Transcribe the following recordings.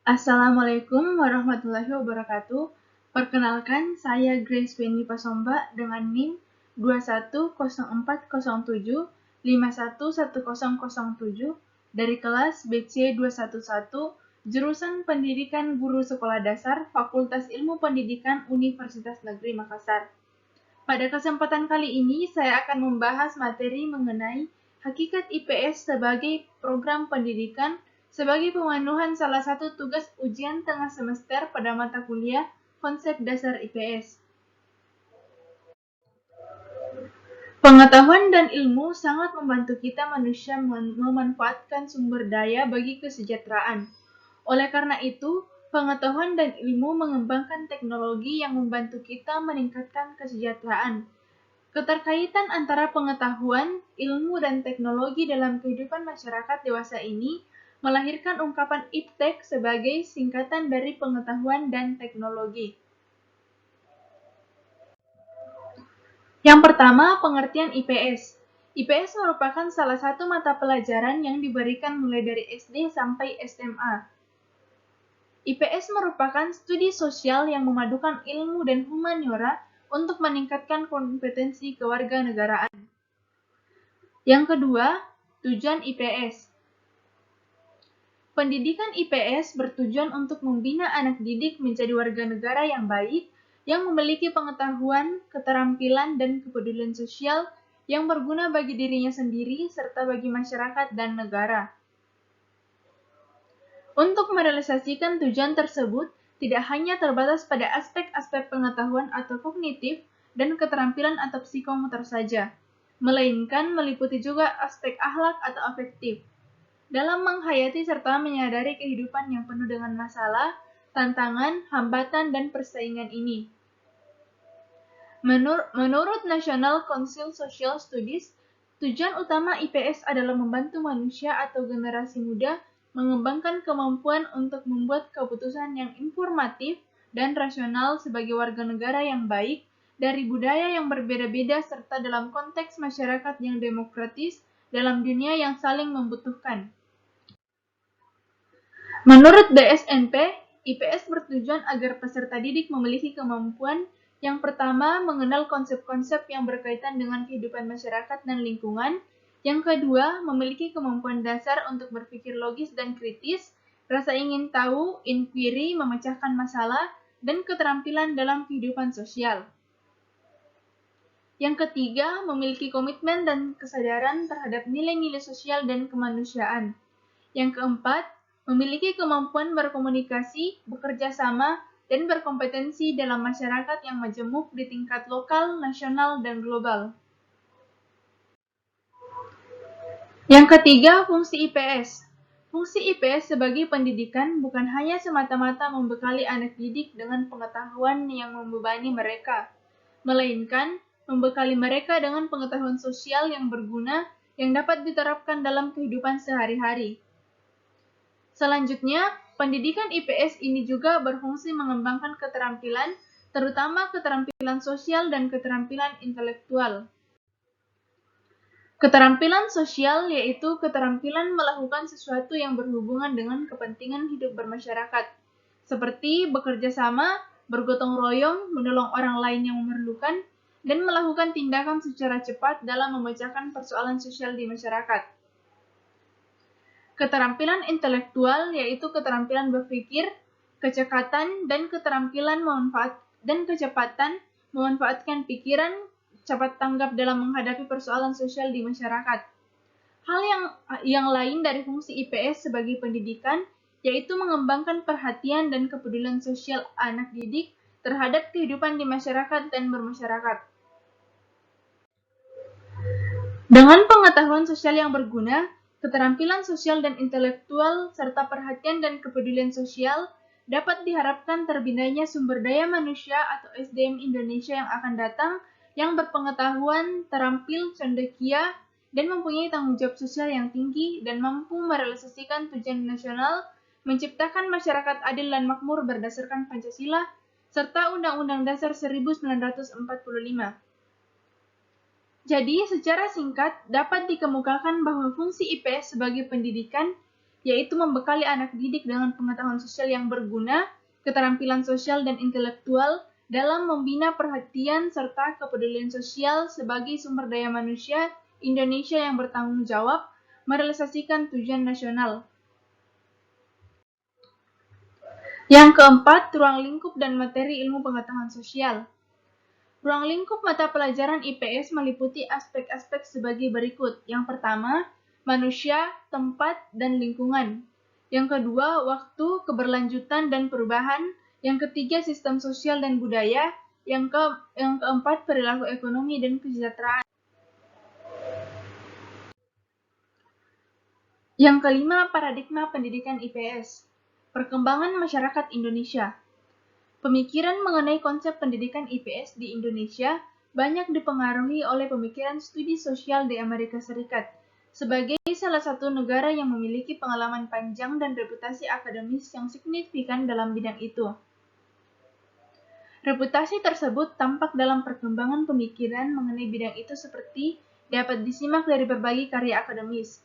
Assalamualaikum warahmatullahi wabarakatuh. Perkenalkan, saya Grace Wendy Pasomba dengan NIM 210407511007 dari kelas BC 211 jurusan Pendidikan Guru Sekolah Dasar Fakultas Ilmu Pendidikan Universitas Negeri Makassar. Pada kesempatan kali ini, saya akan membahas materi mengenai hakikat IPS sebagai program pendidikan sebagai pemenuhan salah satu tugas ujian tengah semester pada mata kuliah konsep dasar IPS. Pengetahuan dan ilmu sangat membantu kita manusia memanfaatkan sumber daya bagi kesejahteraan. Oleh karena itu, pengetahuan dan ilmu mengembangkan teknologi yang membantu kita meningkatkan kesejahteraan. Keterkaitan antara pengetahuan, ilmu, dan teknologi dalam kehidupan masyarakat dewasa ini melahirkan ungkapan IPTEK sebagai singkatan dari pengetahuan dan teknologi. Yang pertama, pengertian IPS. IPS merupakan salah satu mata pelajaran yang diberikan mulai dari SD sampai SMA. IPS merupakan studi sosial yang memadukan ilmu dan humaniora untuk meningkatkan kompetensi kewarganegaraan. Yang kedua, tujuan IPS. Pendidikan IPS bertujuan untuk membina anak didik menjadi warga negara yang baik, yang memiliki pengetahuan, keterampilan, dan kepedulian sosial yang berguna bagi dirinya sendiri serta bagi masyarakat dan negara. Untuk merealisasikan tujuan tersebut, tidak hanya terbatas pada aspek-aspek pengetahuan atau kognitif dan keterampilan atau psikomotor saja, melainkan meliputi juga aspek akhlak atau afektif. Dalam menghayati serta menyadari kehidupan yang penuh dengan masalah, tantangan, hambatan, dan persaingan ini. Menurut National Council Social Studies, tujuan utama IPS adalah membantu manusia atau generasi muda mengembangkan kemampuan untuk membuat keputusan yang informatif dan rasional sebagai warga negara yang baik dari budaya yang berbeda-beda serta dalam konteks masyarakat yang demokratis dalam dunia yang saling membutuhkan. Menurut DSNP, IPS bertujuan agar peserta didik memiliki kemampuan yang pertama, mengenal konsep-konsep yang berkaitan dengan kehidupan masyarakat dan lingkungan. Yang kedua, memiliki kemampuan dasar untuk berpikir logis dan kritis, rasa ingin tahu, inquiry, memecahkan masalah, dan keterampilan dalam kehidupan sosial. Yang ketiga, memiliki komitmen dan kesadaran terhadap nilai-nilai sosial dan kemanusiaan. Yang keempat, memiliki kemampuan berkomunikasi, bekerja sama, dan berkompetensi dalam masyarakat yang majemuk di tingkat lokal, nasional, dan global. Yang ketiga, fungsi IPS. Fungsi IPS sebagai pendidikan bukan hanya semata-mata membekali anak didik dengan pengetahuan yang membebani mereka, melainkan membekali mereka dengan pengetahuan sosial yang berguna yang dapat diterapkan dalam kehidupan sehari-hari. Selanjutnya, pendidikan IPS ini juga berfungsi mengembangkan keterampilan, terutama keterampilan sosial dan keterampilan intelektual. Keterampilan sosial yaitu keterampilan melakukan sesuatu yang berhubungan dengan kepentingan hidup bermasyarakat, seperti bekerja sama, bergotong royong, menolong orang lain yang memerlukan, dan melakukan tindakan secara cepat dalam memecahkan persoalan sosial di masyarakat. Keterampilan intelektual yaitu keterampilan berpikir, kecekatan, dan keterampilan kecepatan memanfaatkan pikiran, cepat tanggap dalam menghadapi persoalan sosial di masyarakat. Hal yang lain dari fungsi IPS sebagai pendidikan yaitu mengembangkan perhatian dan kepedulian sosial anak didik terhadap kehidupan di masyarakat dan bermasyarakat. Dengan pengetahuan sosial yang berguna, keterampilan sosial dan intelektual, serta perhatian dan kepedulian sosial dapat diharapkan terbinanya sumber daya manusia atau SDM Indonesia yang akan datang yang berpengetahuan, terampil, cendekia, dan mempunyai tanggung jawab sosial yang tinggi dan mampu merealisasikan tujuan nasional menciptakan masyarakat adil dan makmur berdasarkan Pancasila serta Undang-Undang Dasar 1945. Jadi, secara singkat dapat dikemukakan bahwa fungsi IPS sebagai pendidikan yaitu membekali anak didik dengan pengetahuan sosial yang berguna, keterampilan sosial dan intelektual dalam membina perhatian serta kepedulian sosial sebagai sumber daya manusia Indonesia yang bertanggung jawab merealisasikan tujuan nasional. Yang keempat, ruang lingkup dan materi ilmu pengetahuan sosial. Ruang lingkup mata pelajaran IPS meliputi aspek-aspek sebagai berikut. Yang pertama, manusia, tempat, dan lingkungan. Yang kedua, waktu, keberlanjutan, dan perubahan. Yang ketiga, sistem sosial dan budaya. Yang keempat, perilaku ekonomi dan kesejahteraan. Yang kelima, paradigma pendidikan IPS. Perkembangan masyarakat Indonesia. Pemikiran mengenai konsep pendidikan IPS di Indonesia banyak dipengaruhi oleh pemikiran studi sosial di Amerika Serikat, sebagai salah satu negara yang memiliki pengalaman panjang dan reputasi akademis yang signifikan dalam bidang itu. Reputasi tersebut tampak dalam perkembangan pemikiran mengenai bidang itu seperti dapat disimak dari berbagai karya akademis.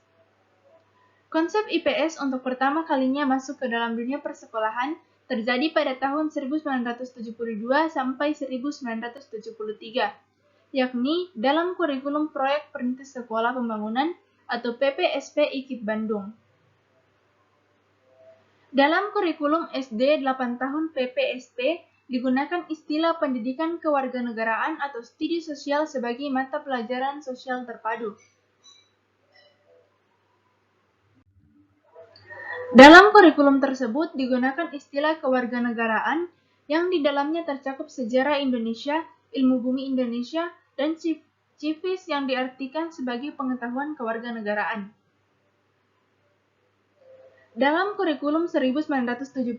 Konsep IPS untuk pertama kalinya masuk ke dalam dunia persekolahan terjadi pada tahun 1972 sampai 1973, yakni dalam kurikulum Proyek Perintis Sekolah Pembangunan atau PPSP IKIP Bandung. Dalam kurikulum SD 8 tahun PPSP digunakan istilah pendidikan kewarganegaraan atau studi sosial sebagai mata pelajaran sosial terpadu. Dalam kurikulum tersebut digunakan istilah kewarganegaraan yang di dalamnya tercakup sejarah Indonesia, ilmu bumi Indonesia, dan civis yang diartikan sebagai pengetahuan kewarganegaraan. Dalam kurikulum 1975,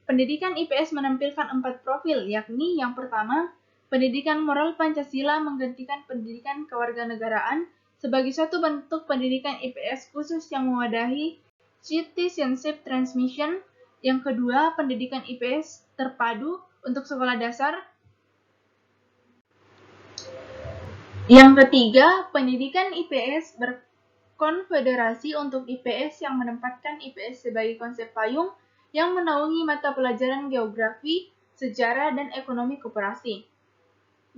pendidikan IPS menampilkan 4 profil, yakni yang pertama, pendidikan moral Pancasila menggantikan pendidikan kewarganegaraan sebagai suatu bentuk pendidikan IPS khusus yang mewadahi citizenship transmission. Yang kedua, pendidikan IPS terpadu untuk sekolah dasar. Yang ketiga, pendidikan IPS berkonfederasi untuk IPS yang menempatkan IPS sebagai konsep payung yang menaungi mata pelajaran geografi, sejarah, dan ekonomi koperasi.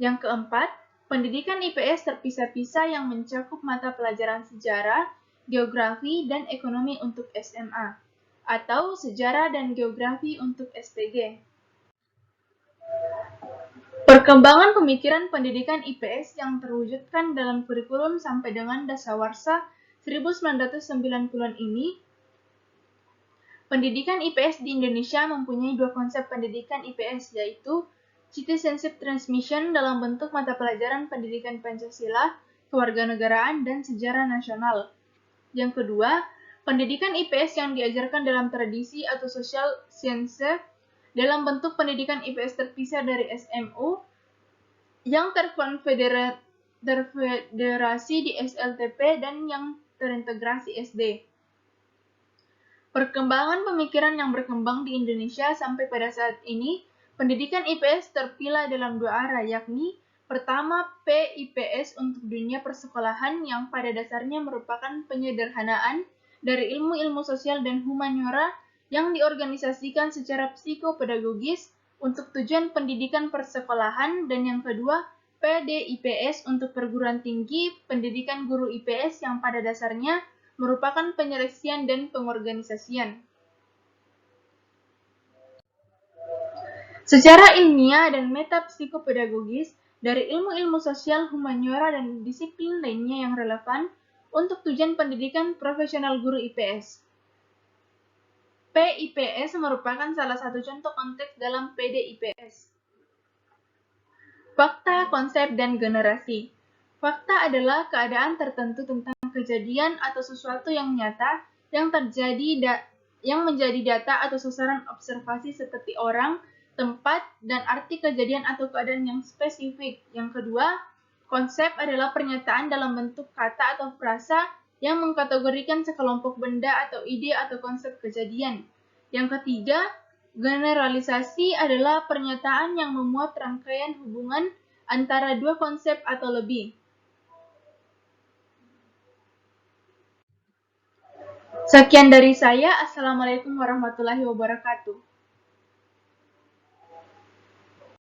Yang keempat, pendidikan IPS terpisah-pisah yang mencakup mata pelajaran sejarah, geografi, dan ekonomi untuk SMA, atau sejarah dan geografi untuk SPG. Perkembangan pemikiran pendidikan IPS yang terwujudkan dalam kurikulum sampai dengan Dasawarsa 1990-an ini, pendidikan IPS di Indonesia mempunyai 2 konsep pendidikan IPS, yaitu citizenship transmission dalam bentuk mata pelajaran pendidikan Pancasila, kewarganegaraan, dan sejarah nasional. Yang kedua, pendidikan IPS yang diajarkan dalam tradisi atau social science dalam bentuk pendidikan IPS terpisah dari SMU yang terfederasi di SLTP dan yang terintegrasi SD. Perkembangan pemikiran yang berkembang di Indonesia sampai pada saat ini, pendidikan IPS terpilah dalam 2 arah, yakni pertama, PIPS untuk dunia persekolahan yang pada dasarnya merupakan penyederhanaan dari ilmu-ilmu sosial dan humaniora yang diorganisasikan secara psikopedagogis untuk tujuan pendidikan persekolahan, dan yang kedua, PDIPS untuk perguruan tinggi pendidikan guru IPS yang pada dasarnya merupakan penyeleksian dan pengorganisasian. Secara ilmiah dan metapsikopedagogis, dari ilmu-ilmu sosial, humaniora, dan disiplin lainnya yang relevan untuk tujuan pendidikan profesional guru IPS. PIPS merupakan salah satu contoh konteks dalam PDIPS. Fakta, konsep, dan generasi. Fakta adalah keadaan tertentu tentang kejadian atau sesuatu yang nyata yang menjadi data atau sasaran observasi seperti orang, tempat, dan arti kejadian atau keadaan yang spesifik. Yang kedua, konsep adalah pernyataan dalam bentuk kata atau frasa yang mengkategorikan sekelompok benda atau ide atau konsep kejadian. Yang ketiga, generalisasi adalah pernyataan yang memuat rangkaian hubungan antara 2 konsep atau lebih. Sekian dari saya. Assalamualaikum warahmatullahi wabarakatuh.